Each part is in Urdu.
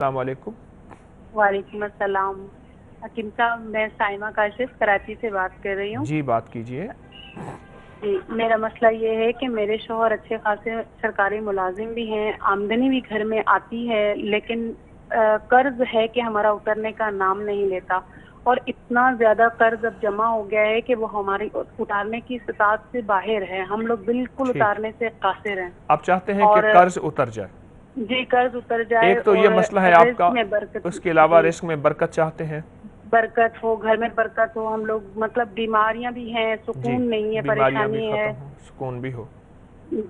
السلام علیکم۔ وعلیکم السلام۔ حکیم صاحب، میں سائمہ کاشف کراچی سے بات کر رہی ہوں۔ جی بات کیجئے۔ جی، میرا مسئلہ یہ ہے کہ میرے شوہر اچھے خاصے سرکاری ملازم بھی ہیں، آمدنی بھی گھر میں آتی ہے، لیکن قرض ہے کہ ہمارا اترنے کا نام نہیں لیتا، اور اتنا زیادہ قرض اب جمع ہو گیا ہے کہ وہ ہماری اتارنے کی استطاعت سے باہر ہے، ہم لوگ بالکل ٹھیک، اتارنے سے قاصر ہیں۔ آپ چاہتے ہیں کہ اور قرض اتر جائے؟ جی، قرض اتر جائے ایک تو یہ اور مسئلہ ہے آپ رزق کا، میں برکت۔ اس کے علاوہ جی، رزق میں برکت چاہتے ہیں؟ برکت ہو، گھر میں برکت ہو، ہم لوگ مطلب بیماریاں بھی ہیں، جی، سکون نہیں ہے، بیماریاں بھی پریشانی ہے۔ ختم ہوں، سکون بھی ہو۔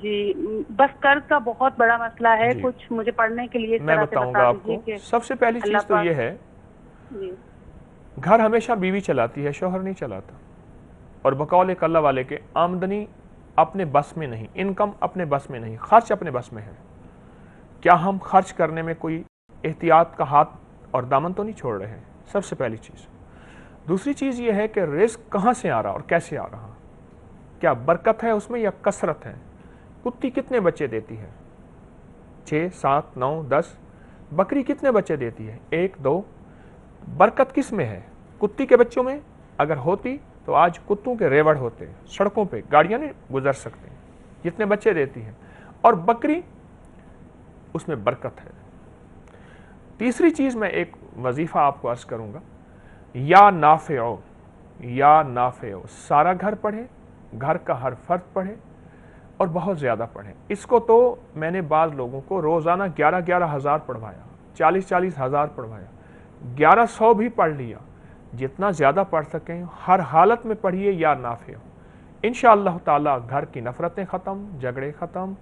جی، بس قرض کا بہت بڑا مسئلہ ہے، جی، کچھ مجھے پڑھنے کے لیے اس میں طرح سے بتاؤں بتا گا آپ دیجیے کو۔ کہ سب سے پہلی اللہ چیز تو یہ پاک۔ ہے، جی گھر ہمیشہ بیوی چلاتی ہے، شوہر نہیں چلاتا، اور بقول ایک اللہ والے کے آمدنی اپنے بس میں نہیں، انکم اپنے بس میں نہیں، خرچ اپنے بس میں ہے۔ کیا ہم خرچ کرنے میں کوئی احتیاط کا ہاتھ اور دامن تو نہیں چھوڑ رہے ہیں؟ سب سے پہلی چیز۔ دوسری چیز یہ ہے کہ رزق کہاں سے آ رہا اور کیسے آ رہا، کیا برکت ہے اس میں یا کثرت ہے؟ کتی کتنے بچے دیتی ہے؟ 6 7 9 10۔ بکری کتنے بچے دیتی ہے؟ 1 2۔ برکت کس میں ہے؟ کتی کے بچوں میں؟ اگر ہوتی تو آج کتوں کے ریوڑ ہوتے، سڑکوں پہ گاڑیاں نہیں گزر سکتے، جتنے بچے دیتی ہے۔ اور بکری، اس میں برکت ہے۔ تیسری چیز، میں ایک وظیفہ آپ کو عرض کروں گا، یا نافعو، یا نافعو، سارا گھر پڑھے، گھر کا ہر فرد پڑھے اور بہت زیادہ پڑھے۔ اس کو تو میں نے بعض لوگوں کو روزانہ 11 ہزار پڑھوایا، 40 ہزار پڑھوایا، 1100 بھی پڑھ لیا۔ جتنا زیادہ پڑھ سکیں ہر حالت میں پڑھیے یا نافع ہو۔ انشاءاللہ تعالی گھر کی نفرتیں ختم، جھگڑے ختم،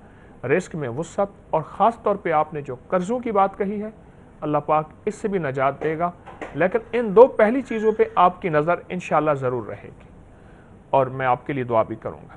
رزق میں وسعت، اور خاص طور پہ آپ نے جو قرضوں کی بات کہی ہے، اللہ پاک اس سے بھی نجات دے گا۔ لیکن ان دو پہلی چیزوں پہ آپ کی نظر انشاءاللہ ضرور رہے گی، اور میں آپ کے لیے دعا بھی کروں گا۔